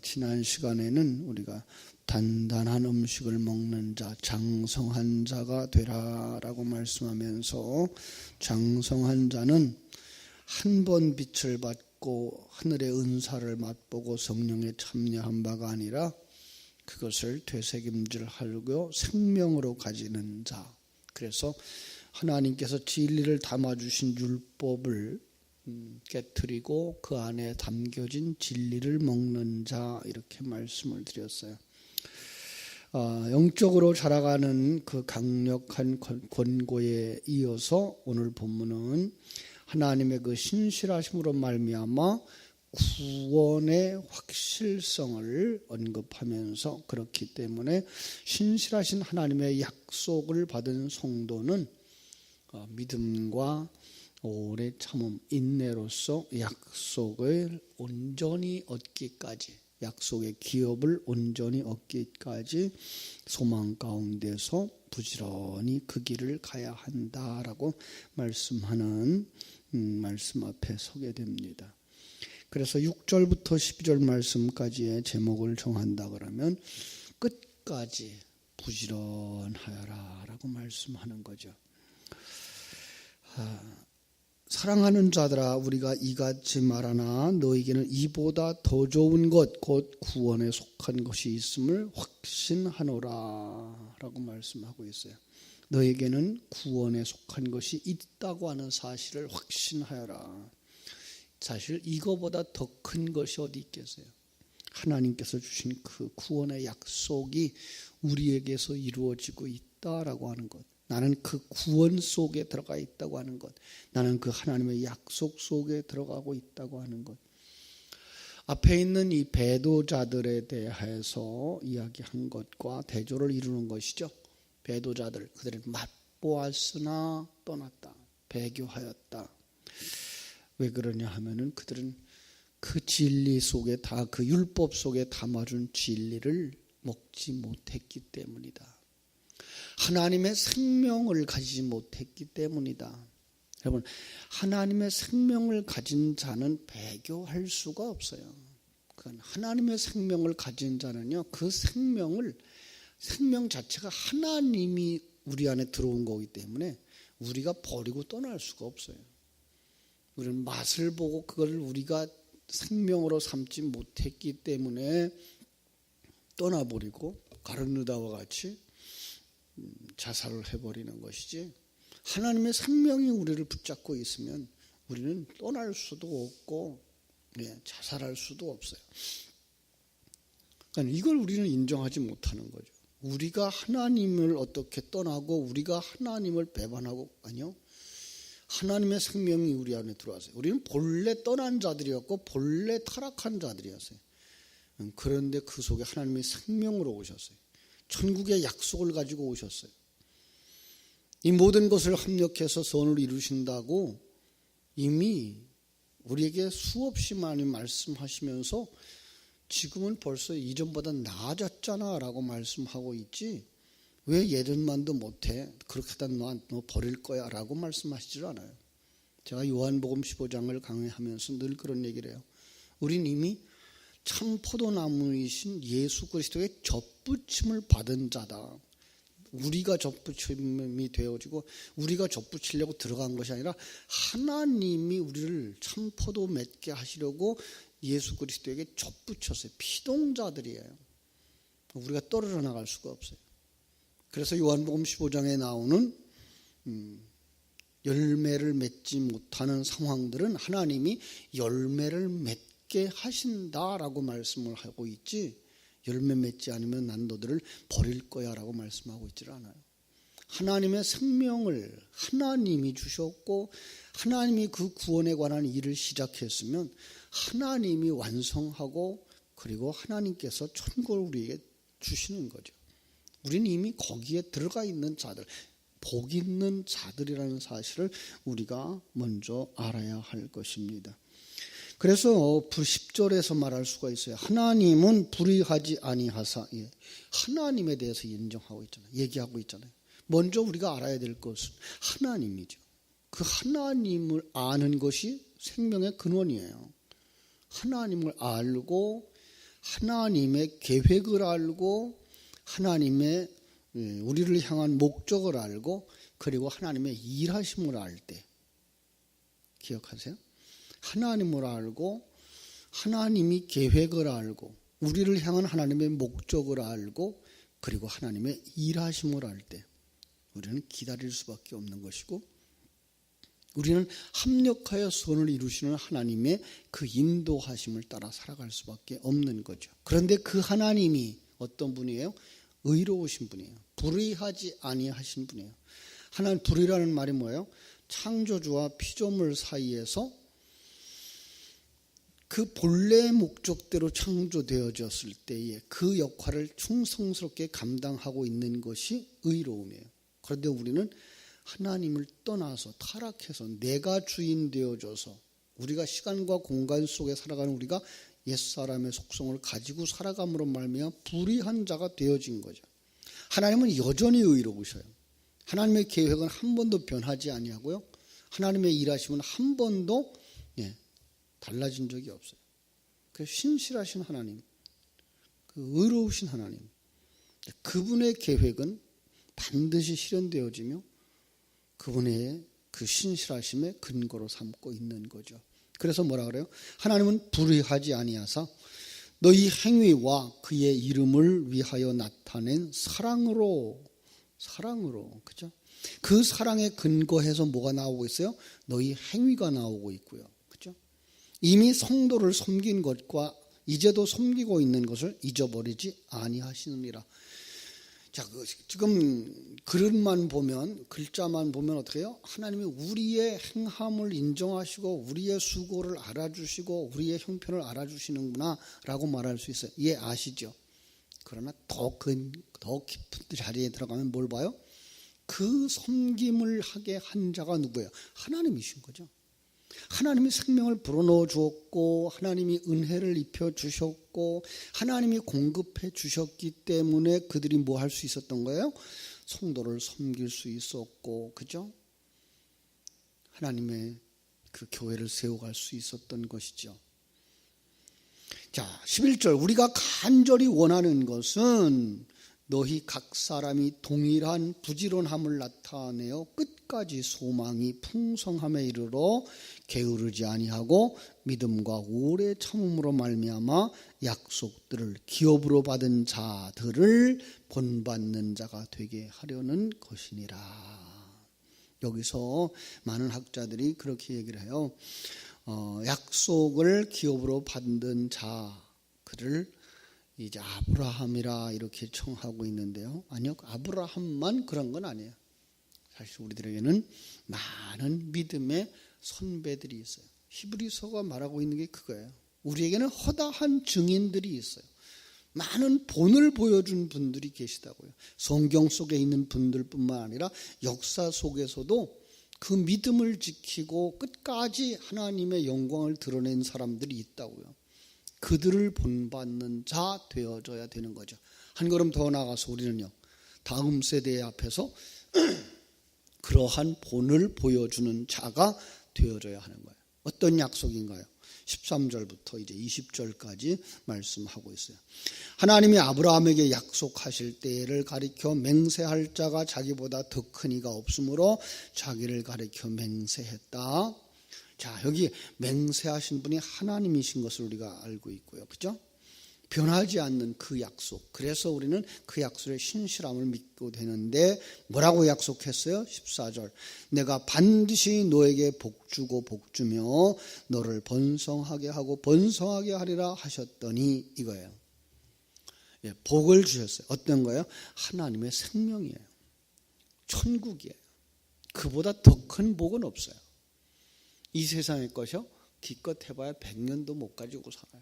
지난 시간에는 우리가 단단한 음식을 먹는 자, 장성한 자가 되라라고 말씀하면서, 장성한 자는 한 번 빛을 받고 하늘의 은사를 맛보고 성령에 참여한 바가 아니라 그것을 되새김질하고 생명으로 가지는 자. 그래서 하나님께서 진리를 담아주신 율법을 깨트리고 그 안에 담겨진 진리를 먹는 자, 이렇게 말씀을 드렸어요. 영적으로 자라가는 그 강력한 권고에 이어서 오늘 본문은 하나님의 그 신실하심으로 말미암아 구원의 확실성을 언급하면서, 그렇기 때문에 신실하신 하나님의 약속을 받은 성도는 믿음과 오래 참음, 인내로서 약속을 온전히 얻기까지, 약속의 기업을 온전히 얻기까지 소망 가운데서 부지런히 그 길을 가야 한다라고 말씀하는 말씀 앞에 서게 됩니다. 그래서 6절부터 12절 말씀까지의 제목을 정한다 그러면 끝까지 부지런하여라 라고 말씀하는 거죠. 사랑하는 자들아, 우리가 이같이 말하나 너에게는 이보다 더 좋은 것 곧 구원에 속한 것이 있음을 확신하노라 라고 말씀하고 있어요. 너에게는 구원에 속한 것이 있다고 하는 사실을 확신하여라. 사실 이거보다 더 큰 것이 어디 있겠어요? 하나님께서 주신 그 구원의 약속이 우리에게서 이루어지고 있다라고 하는 것, 나는 그 구원 속에 들어가 있다고 하는 것, 나는 그 하나님의 약속 속에 들어가고 있다고 하는 것. 앞에 있는 이 배도자들에 대해서 이야기한 것과 대조를 이루는 것이죠. 배도자들, 그들은 맛보았으나 떠났다, 배교하였다. 왜 그러냐 하면은 그들은 그 진리 속에 다, 그 율법 속에 담아준 진리를 먹지 못했기 때문이다. 하나님의 생명을 가지지 못했기 때문이다. 여러분, 하나님의 생명을 가진 자는 배교할 수가 없어요. 그러니까 하나님의 생명을 가진 자는요, 그 생명 자체가 하나님이 우리 안에 들어온 거기 때문에 우리가 버리고 떠날 수가 없어요. 우리는 맛을 보고 그걸 우리가 생명으로 삼지 못했기 때문에 떠나버리고 가룟유다와 같이 자살을 해버리는 것이지, 하나님의 생명이 우리를 붙잡고 있으면 우리는 떠날 수도 없고 자살할 수도 없어요. 그러니까 이걸 우리는 인정하지 못하는 거죠. 우리가 하나님을 어떻게 떠나고 우리가 하나님을 배반하고, 아니요, 하나님의 생명이 우리 안에 들어왔어요. 우리는 본래 떠난 자들이었고 본래 타락한 자들이었어요. 그런데 그 속에 하나님의 생명으로 오셨어요. 천국의 약속을 가지고 오셨어요. 이 모든 것을 합력해서 선을 이루신다고 이미 우리에게 수없이 많이 말씀하시면서 지금은 벌써 이전보다 나아졌잖아 라고 말씀하고 있지, 왜 예전만도 못해? 그렇게 하다 너 버릴 거야 라고 말씀하시질 않아요. 제가 요한복음 15장을 강의하면서 늘 그런 얘기를 해요. 우린 이미 참 포도나무이신 예수 그리스도의 접붙임을 받은 자다. 우리가 접붙임이 되어지고 우리가 접붙이려고 들어간 것이 아니라 하나님이 우리를 참 포도 맺게 하시려고 예수 그리스도에게 접붙였어요. 피동자들이에요. 우리가 떨어져 나갈 수가 없어요. 그래서 요한복음 15장에 나오는 열매를 맺지 못하는 상황들은 하나님이 열매를 맺게 하신다라고 말씀을 하고 있지, 열매 맺지 않으면 난 너들을 버릴 거야 라고 말씀하고 있질 않아요. 하나님의 생명을 하나님이 주셨고 하나님이 그 구원에 관한 일을 시작했으면 하나님이 완성하고 그리고 하나님께서 천국을 우리에게 주시는 거죠. 우리는 이미 거기에 들어가 있는 자들, 복 있는 자들이라는 사실을 우리가 먼저 알아야 할 것입니다. 그래서 10절에서 말할 수가 있어요. 하나님은 불의하지 아니하사, 하나님에 대해서 인정하고 있잖아요. 얘기하고 있잖아요. 먼저 우리가 알아야 될 것은 하나님이죠. 그 하나님을 아는 것이 생명의 근원이에요. 하나님을 알고 하나님의 계획을 알고 하나님의 우리를 향한 목적을 알고 그리고 하나님의 일하심을 알 때 기억하세요? 하나님을 알고 하나님이 계획을 알고 우리를 향한 하나님의 목적을 알고 그리고 하나님의 일하심을 알 때 우리는 기다릴 수밖에 없는 것이고 우리는 합력하여 선을 이루시는 하나님의 그 인도하심을 따라 살아갈 수밖에 없는 거죠. 그런데 그 하나님이 어떤 분이에요? 의로우신 분이에요. 불의하지 아니하신 분이에요. 하나님 불의라는 말이 뭐예요? 창조주와 피조물 사이에서 그 본래의 목적대로 창조되어졌을 때에 그 역할을 충성스럽게 감당하고 있는 것이 의로움이에요. 그런데 우리는 하나님을 떠나서 타락해서 내가 주인 되어져서 우리가 시간과 공간 속에 살아가는 우리가 옛사람의 속성을 가지고 살아감으로 말미암아 불의한 자가 되어진 거죠. 하나님은 여전히 의로우셔요. 하나님의 계획은 한 번도 변하지 아니하고요. 하나님의 일하심은 한 번도 달라진 적이 없어요. 그 신실하신 하나님, 그 의로우신 하나님, 그분의 계획은 반드시 실현되어지며 그분의 그 신실하심의 근거로 삼고 있는 거죠. 그래서 뭐라 그래요? 하나님은 불의하지 아니하사 너희 행위와 그의 이름을 위하여 나타낸 사랑으로 그죠? 그 사랑에 근거해서 뭐가 나오고 있어요? 너희 행위가 나오고 있고요. 그죠? 이미 성도를 섬긴 것과 이제도 섬기고 있는 것을 잊어버리지 아니하시느니라. 자, 지금 글만 보면 글자만 보면 어떻게 해요? 하나님이 우리의 행함을 인정하시고 우리의 수고를 알아주시고 우리의 형편을 알아주시는구나 라고 말할 수 있어요. 예, 아시죠? 그러나 더 깊은 자리에 들어가면 뭘 봐요? 그 섬김을 하게 한 자가 누구예요? 하나님이신 거죠. 하나님이 생명을 불어넣어 주었고 하나님이 은혜를 입혀 주셨고 하나님이 공급해 주셨기 때문에 그들이 뭐 할 수 있었던 거예요? 성도를 섬길 수 있었고, 그죠? 하나님의 그 교회를 세워갈 수 있었던 것이죠. 자, 11절 우리가 간절히 원하는 것은 너희 각 사람이 동일한 부지런함을 나타내어 끝까지 소망이 풍성함에 이르러 게으르지 아니하고 믿음과 오래 참음으로 말미암아 약속들을 기업으로 받은 자들을 본받는 자가 되게 하려는 것이니라. 여기서 많은 학자들이 그렇게 얘기를 해요. 약속을 기업으로 받은 자 그를 이제 아브라함이라 이렇게 청하고 있는데요. 아니요, 아브라함만 그런 건 아니에요. 사실 우리들에게는 많은 믿음의 선배들이 있어요. 히브리서가 말하고 있는 게 그거예요. 우리에게는 허다한 증인들이 있어요. 많은 본을 보여준 분들이 계시다고요. 성경 속에 있는 분들뿐만 아니라 역사 속에서도 그 믿음을 지키고 끝까지 하나님의 영광을 드러낸 사람들이 있다고요. 그들을 본받는 자 되어져야 되는 거죠. 한 걸음 더 나가서 우리는요, 다음 세대 앞에서 그러한 본을 보여주는 자가 되어져야 하는 거예요. 어떤 약속인가요? 13절부터 이제 20절까지 말씀하고 있어요. 하나님이 아브라함에게 약속하실 때를 가리켜 맹세할 자가 자기보다 더 큰 이가 없으므로 자기를 가리켜 맹세했다. 자, 여기 맹세하신 분이 하나님이신 것을 우리가 알고 있고요. 그죠? 변하지 않는 그 약속. 그래서 우리는 그 약속의 신실함을 믿고 되는데 뭐라고 약속했어요? 14절. 내가 반드시 너에게 복주고 복주며 너를 번성하게 하고 번성하게 하리라 하셨더니 이거예요. 예, 복을 주셨어요. 어떤 거예요? 하나님의 생명이에요. 천국이에요. 그보다 더 큰 복은 없어요. 이 세상의 것이요, 기껏 해봐야 100년도 못 가지고 살아요.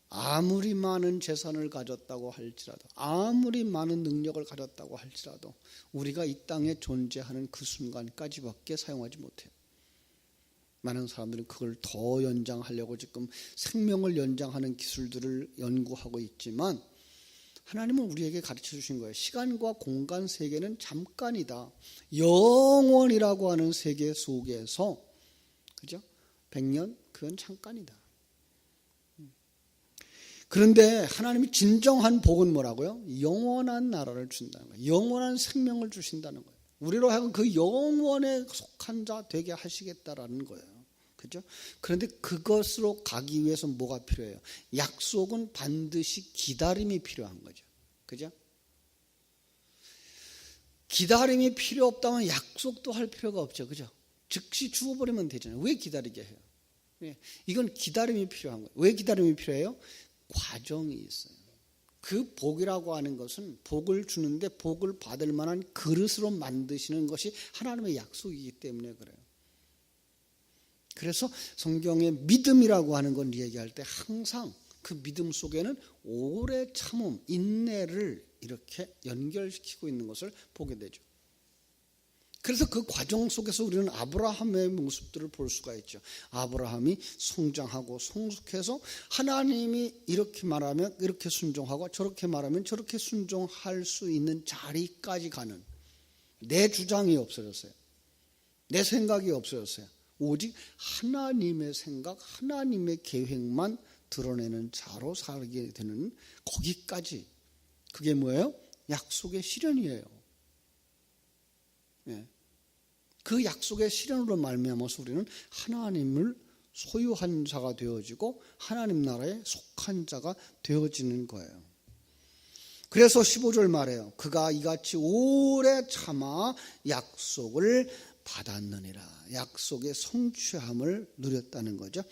아무리 많은 재산을 가졌다고 할지라도, 아무리 많은 능력을 가졌다고 할지라도 우리가 이 땅에 존재하는 그 순간까지밖에 사용하지 못해요. 많은 사람들은 그걸 더 연장하려고 지금 생명을 연장하는 기술들을 연구하고 있지만 하나님은 우리에게 가르쳐 주신 거예요. 시간과 공간 세계는 잠깐이다. 영원이라고 하는 세계 속에서, 그죠? 100년? 그건 잠깐이다. 그런데 하나님이 진정한 복은 뭐라고요? 영원한 나라를 준다는 거예요. 영원한 생명을 주신다는 거예요. 우리로 하여금 그 영원에 속한 자 되게 하시겠다라는 거예요. 그죠? 그런데 그것으로 가기 위해서 뭐가 필요해요? 약속은 반드시 기다림이 필요한 거죠. 그죠? 기다림이 필요 없다면 약속도 할 필요가 없죠. 그죠? 즉시 주어버리면 되잖아요. 왜 기다리게 해요? 이건 기다림이 필요한 거예요. 왜 기다림이 필요해요? 과정이 있어요. 그 복이라고 하는 것은 복을 주는데 복을 받을 만한 그릇으로 만드시는 것이 하나님의 약속이기 때문에 그래요. 그래서 성경의 믿음이라고 하는 건 얘기할 때 항상 그 믿음 속에는 오래 참음, 인내를 이렇게 연결시키고 있는 것을 보게 되죠. 그래서 그 과정 속에서 우리는 아브라함의 모습들을 볼 수가 있죠. 아브라함이 성장하고 성숙해서 하나님이 이렇게 말하면 이렇게 순종하고 저렇게 말하면 저렇게 순종할 수 있는 자리까지 가는, 내 주장이 없어졌어요. 내 생각이 없어졌어요. 오직 하나님의 생각, 하나님의 계획만 드러내는 자로 살게 되는 거기까지. 그게 뭐예요? 약속의 실현이에요. 예. 그 약속의 실현으로 말미암아서 우리는 하나님을 소유한 자가 되어지고 하나님 나라에 속한 자가 되어지는 거예요. 그래서 15절 말해요. 그가 이같이 오래 참아 약속을 받았느니라. 약속의 성취함을 누렸다는 거죠.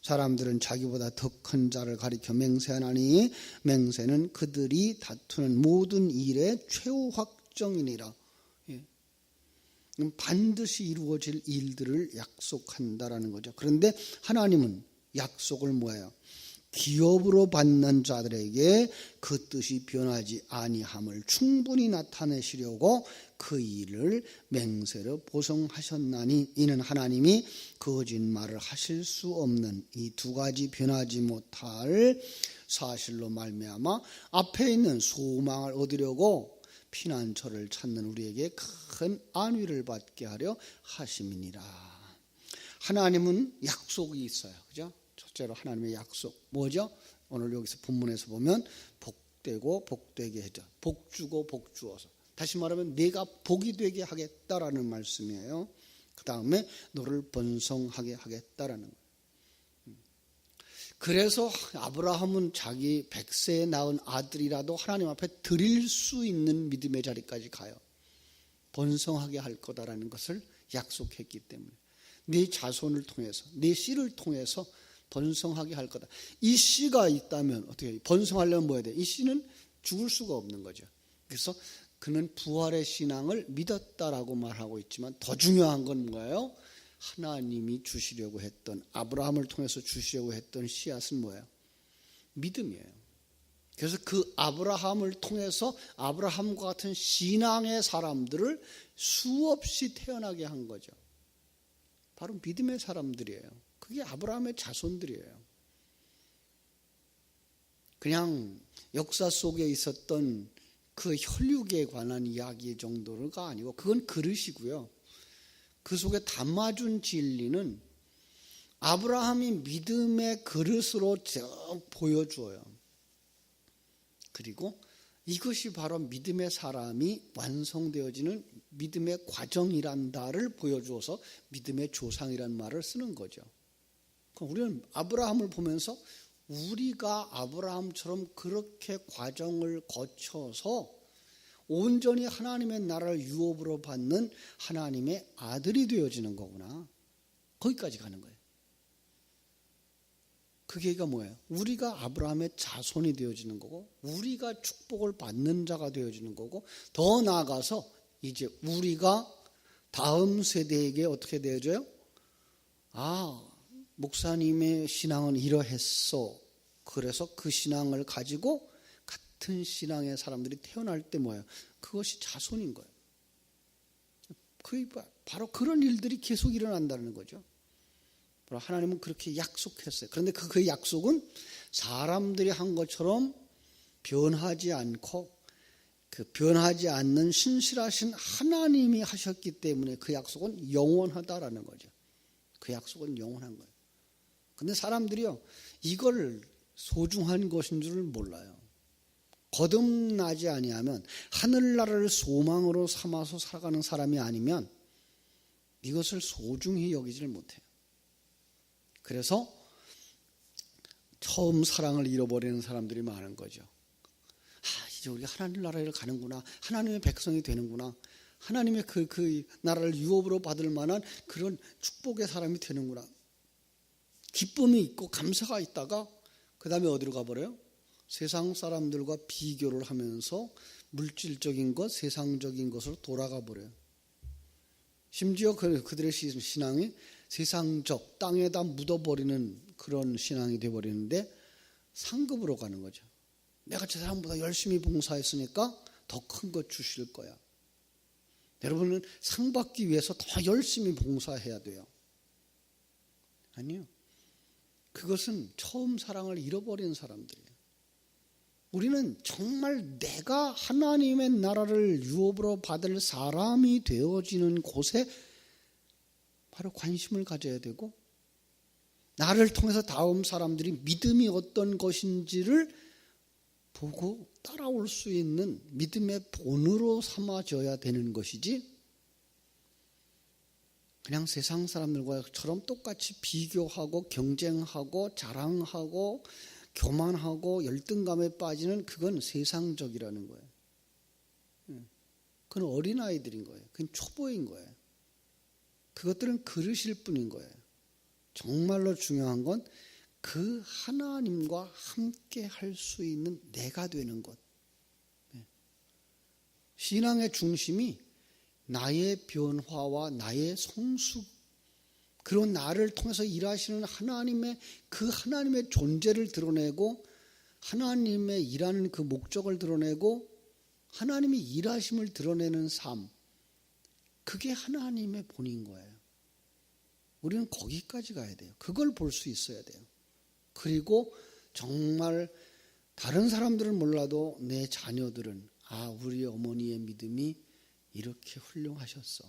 사람들은 자기보다 더 큰 자를 가리켜 맹세하나니 맹세는 그들이 다투는 모든 일의 최후 확정이니라. 반드시 이루어질 일들을 약속한다라는 거죠. 그런데 하나님은 약속을 뭐예요? 기업으로 받는 자들에게 그 뜻이 변하지 아니함을 충분히 나타내시려고 그 일을 맹세로 보성하셨나니 이는 하나님이 거짓말을 하실 수 없는 이 두 가지 변하지 못할 사실로 말미암아 앞에 있는 소망을 얻으려고 피난처를 찾는 우리에게 큰 안위를 받게 하려 하심이니라. 하나님은 약속이 있어요. 그죠? 첫째로 하나님의 약속. 뭐죠? 오늘 여기서 본문에서 보면 복되고 복되게 해줘. 복 주고 복 주어서. 다시 말하면 내가 복이 되게 하겠다라는 말씀이에요. 그 다음에 너를 번성하게 하겠다라는 거예요. 그래서 아브라함은 자기 100세에 낳은 아들이라도 하나님 앞에 드릴 수 있는 믿음의 자리까지 가요. 번성하게 할 거다라는 것을 약속했기 때문에 네 자손을 통해서, 네 씨를 통해서 번성하게 할 거다. 이 씨가 있다면 어떻게 해요? 번성하려면 뭐 해야 돼? 이 씨는 죽을 수가 없는 거죠. 그래서 그는 부활의 신앙을 믿었다라고 말하고 있지만 더 중요한 건 뭐예요? 하나님이 주시려고 했던, 아브라함을 통해서 주시려고 했던 씨앗은 뭐예요? 믿음이에요. 그래서 그 아브라함을 통해서 아브라함과 같은 신앙의 사람들을 수없이 태어나게 한 거죠. 바로 믿음의 사람들이에요. 그게 아브라함의 자손들이에요. 그냥 역사 속에 있었던 그 혈육에 관한 이야기 정도가 아니고 그건 그릇이고요. 그 속에 담아준 진리는 아브라함이 믿음의 그릇으로 쭉 보여주어요. 그리고 이것이 바로 믿음의 사람이 완성되어지는 믿음의 과정이란다를 보여주어서 믿음의 조상이란 말을 쓰는 거죠. 우리는 아브라함을 보면서 우리가 아브라함처럼 그렇게 과정을 거쳐서 온전히 하나님의 나라를 유업으로 받는 하나님의 아들이 되어지는 거구나. 거기까지 가는 거예요. 그게가 뭐예요? 우리가 아브라함의 자손이 되어지는 거고 우리가 축복을 받는 자가 되어지는 거고 더 나아가서 이제 우리가 다음 세대에게 어떻게 되어져요? 아, 목사님의 신앙은 이러했어. 그래서 그 신앙을 가지고 같은 신앙의 사람들이 태어날 때 뭐예요? 그것이 자손인 거예요. 바로 그런 일들이 계속 일어난다는 거죠. 하나님은 그렇게 약속했어요. 그런데 그 약속은 사람들이 한 것처럼 변하지 않고 그 변하지 않는 신실하신 하나님이 하셨기 때문에 그 약속은 영원하다라는 거죠. 그 약속은 영원한 거예요. 근데 사람들이요, 이걸 소중한 것인 줄을 몰라요. 거듭나지 아니하면, 하늘나라를 소망으로 삼아서 살아가는 사람이 아니면 이것을 소중히 여기질 못해요. 그래서 처음 사랑을 잃어버리는 사람들이 많은 거죠. 이제 우리가 하나님 나라를 가는구나, 하나님의 백성이 되는구나, 하나님의 그 나라를 유업으로 받을 만한 그런 축복의 사람이 되는구나, 기쁨이 있고 감사가 있다가 그 다음에 어디로 가버려요? 세상 사람들과 비교를 하면서 물질적인 것, 세상적인 것으로 돌아가 버려요. 심지어 그들의 신앙이 세상적, 땅에다 묻어버리는 그런 신앙이 되어버리는데 상급으로 가는 거죠. 내가 저 사람보다 열심히 봉사했으니까 더 큰 것 주실 거야. 여러분은 상 받기 위해서 더 열심히 봉사해야 돼요. 아니요. 그것은 처음 사랑을 잃어버린 사람들이에요. 우리는 정말 내가 하나님의 나라를 유업으로 받을 사람이 되어지는 곳에 바로 관심을 가져야 되고, 나를 통해서 다음 사람들이 믿음이 어떤 것인지를 보고 따라올 수 있는 믿음의 본으로 삼아져야 되는 것이지, 그냥 세상 사람들과처럼 똑같이 비교하고 경쟁하고 자랑하고 교만하고 열등감에 빠지는, 그건 세상적이라는 거예요. 그건 어린아이들인 거예요. 그건 초보인 거예요. 그것들은 그릇일 뿐인 거예요. 정말로 중요한 건 그 하나님과 함께 할 수 있는 내가 되는 것. 신앙의 중심이 나의 변화와 나의 성숙, 그런 나를 통해서 일하시는 하나님의 그 하나님의 존재를 드러내고, 하나님의 일하는 그 목적을 드러내고, 하나님의 일하심을 드러내는 삶, 그게 하나님의 본인 거예요. 우리는 거기까지 가야 돼요. 그걸 볼 수 있어야 돼요. 그리고 정말 다른 사람들은 몰라도 내 자녀들은, 우리 어머니의 믿음이 이렇게 훌륭하셨어,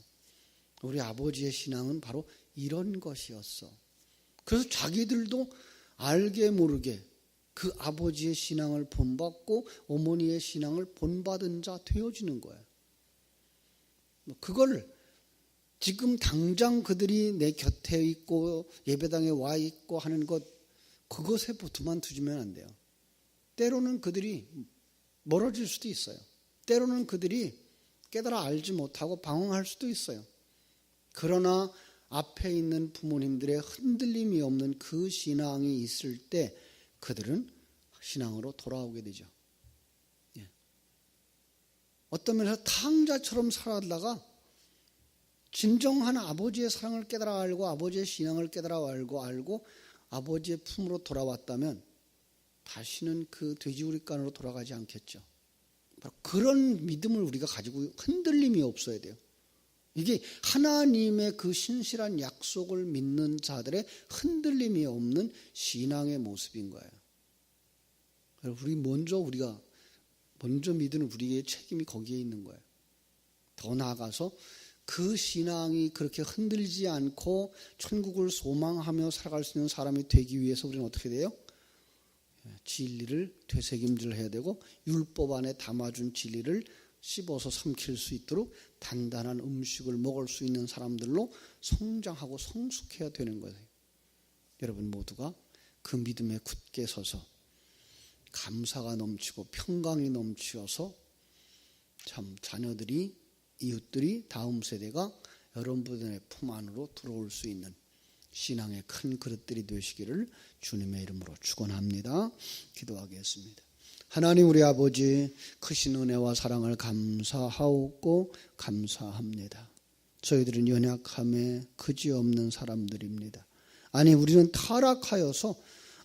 우리 아버지의 신앙은 바로 이런 것이었어. 그래서 자기들도 알게 모르게 그 아버지의 신앙을 본받고 어머니의 신앙을 본받은 자 되어지는 거예요. 그걸 지금 당장 그들이 내 곁에 있고 예배당에 와 있고 하는 것, 그것에 두만 두지면 안 돼요. 때로는 그들이 멀어질 수도 있어요. 때로는 그들이 깨달아 알지 못하고 방황할 수도 있어요. 그러나 앞에 있는 부모님들의 흔들림이 없는 그 신앙이 있을 때 그들은 신앙으로 돌아오게 되죠. 어떤 면에서 탕자처럼 살아다가 진정한 아버지의 사랑을 깨달아 알고 아버지의 신앙을 깨달아 알고 아버지의 품으로 돌아왔다면 다시는 그 돼지우리간으로 돌아가지 않겠죠. 바로 그런 믿음을 우리가 가지고 흔들림이 없어야 돼요. 이게 하나님의 그 신실한 약속을 믿는 자들의 흔들림이 없는 신앙의 모습인 거예요. 우리가 먼저 믿는 우리의 책임이 거기에 있는 거예요. 더 나아가서 그 신앙이 그렇게 흔들지 않고 천국을 소망하며 살아갈 수 있는 사람이 되기 위해서 우리는 어떻게 돼요? 진리를 되새김질해야 되고, 율법 안에 담아준 진리를 씹어서 삼킬 수 있도록 단단한 음식을 먹을 수 있는 사람들로 성장하고 성숙해야 되는 거예요. 여러분 모두가 그 믿음에 굳게 서서 감사가 넘치고 평강이 넘치어서 참 자녀들이, 이웃들이, 다음 세대가 여러분들의 품 안으로 들어올 수 있는 신앙의 큰 그릇들이 되시기를 주님의 이름으로 축원합니다. 기도하겠습니다. 하나님 우리 아버지, 크신 은혜와 사랑을 감사하고 감사합니다. 저희들은 연약함에 그지없는 사람들입니다. 아니, 우리는 타락하여서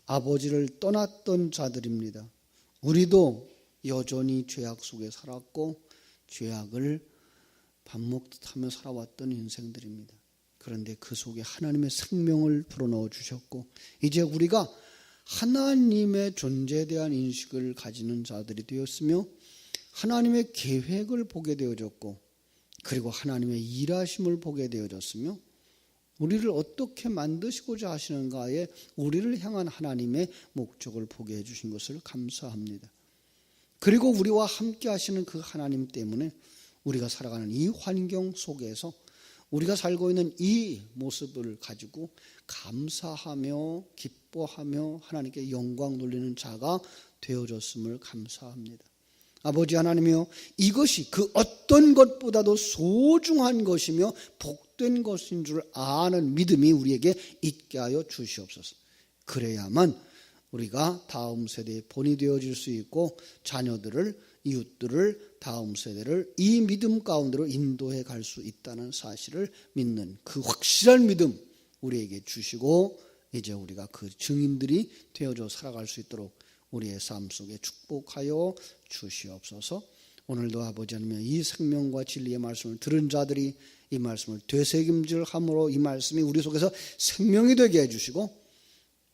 아버지를 떠났던 자들입니다. 우리도 여전히 죄악 속에 살았고 죄악을 밥 먹듯 하며 살아왔던 인생들입니다. 그런데 그 속에 하나님의 생명을 불어넣어 주셨고, 이제 우리가 하나님의 존재에 대한 인식을 가지는 자들이 되었으며 하나님의 계획을 보게 되어졌고, 그리고 하나님의 일하심을 보게 되어졌으며, 우리를 어떻게 만드시고자 하시는가에 우리를 향한 하나님의 목적을 보게 해주신 것을 감사합니다. 그리고 우리와 함께 하시는 그 하나님 때문에 우리가 살아가는 이 환경 속에서 우리가 살고 있는 이 모습을 가지고 감사하며 기뻐하며 하나님께 영광 돌리는 자가 되어졌음을 감사합니다. 아버지 하나님이여, 이것이 그 어떤 것보다도 소중한 것이며 복된 것인 줄 아는 믿음이 우리에게 있게 하여 주시옵소서. 그래야만 우리가 다음 세대의 본이 되어질 수 있고 자녀들을, 이웃들을, 다음 세대를 이 믿음 가운데로 인도해 갈 수 있다는 사실을 믿는 그 확실한 믿음 우리에게 주시고, 이제 우리가 그 증인들이 되어져 살아갈 수 있도록 우리의 삶 속에 축복하여 주시옵소서. 오늘도 아버지 하나님, 이 생명과 진리의 말씀을 들은 자들이 이 말씀을 되새김질함으로 이 말씀이 우리 속에서 생명이 되게 해주시고,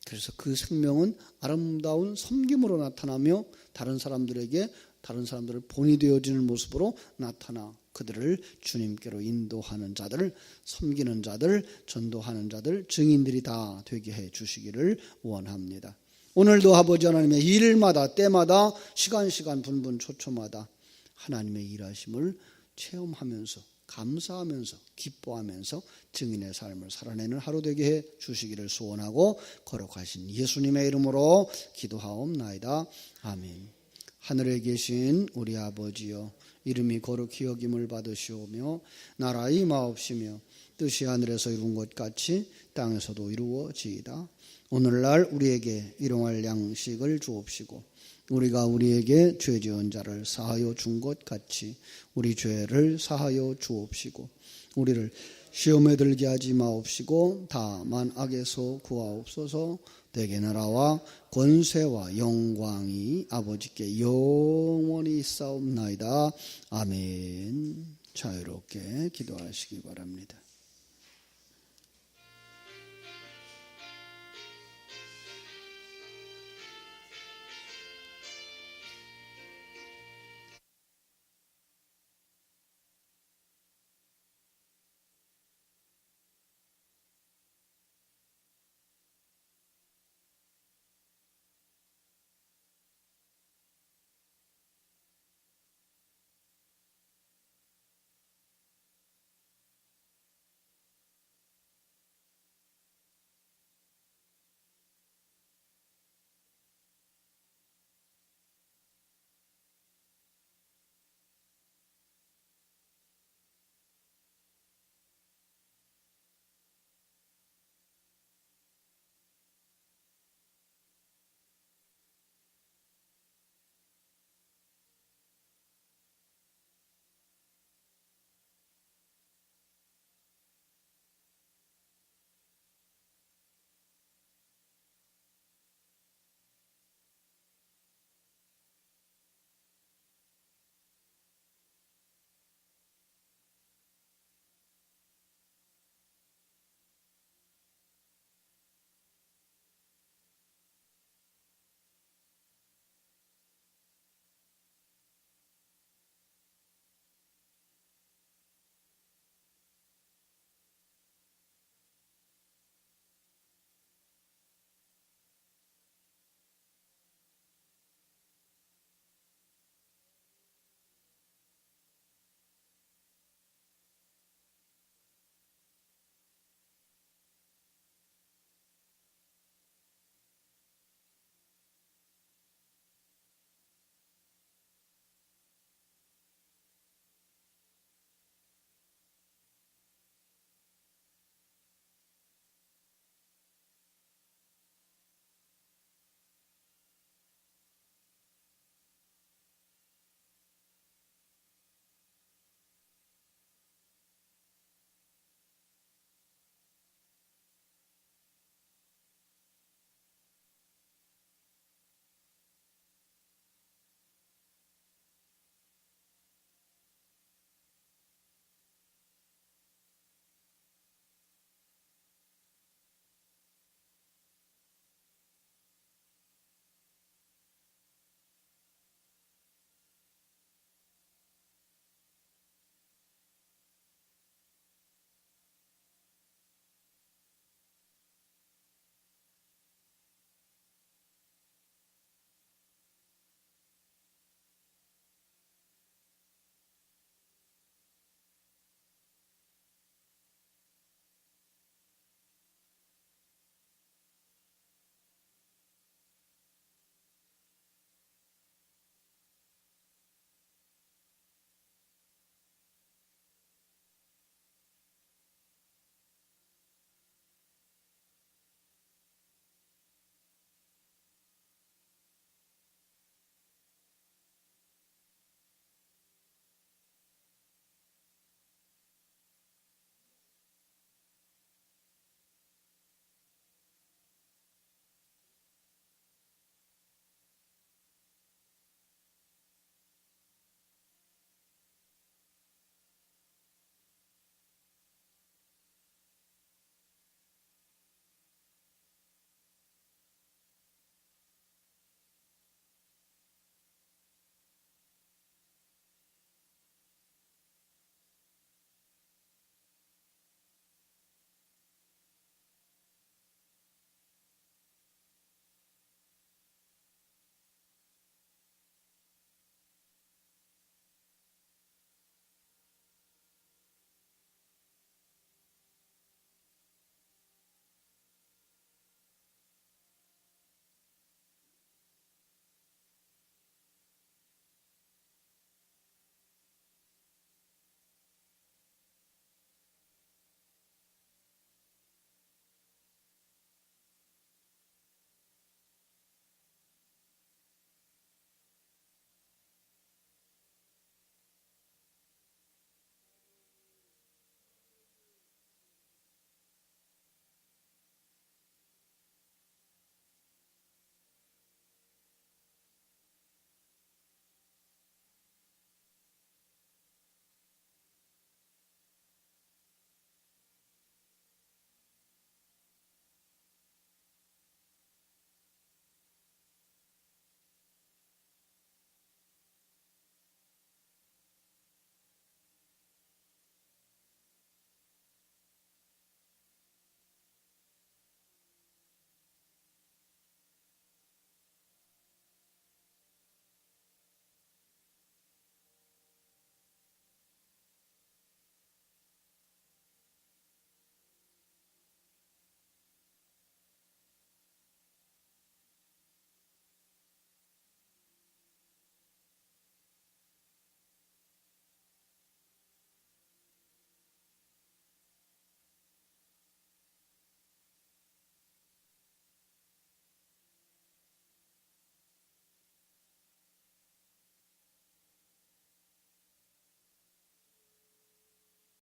그래서 그 생명은 아름다운 섬김으로 나타나며 다른 사람들에게, 다른 사람들을 본이 되어지는 모습으로 나타나 그들을 주님께로 인도하는 자들, 섬기는 자들, 전도하는 자들, 증인들이 다 되게 해 주시기를 원합니다. 오늘도 아버지 하나님의 일마다, 때마다, 시간 분분 초초마다 하나님의 일하심을 체험하면서, 감사하면서, 기뻐하면서 증인의 삶을 살아내는 하루 되게 해 주시기를 소원하고 거룩하신 예수님의 이름으로 기도하옵나이다. 아멘. 하늘에 계신 우리 아버지여, 이름이 거룩히 여김을 받으시오며 나라의 임하옵시며 뜻이 하늘에서 이룬 것 같이 땅에서도 이루어지이다. 오늘날 우리에게 일용할 양식을 주옵시고 우리가 우리에게 죄 지은 자를 사하여 준 것 같이 우리 죄를 사하여 주옵시고 우리를 시험에 들게 하지 마옵시고 다만 악에서 구하옵소서. 내게 나라와 권세와 영광이 아버지께 영원히 있사옵나이다. 아멘. 자유롭게 기도하시기 바랍니다.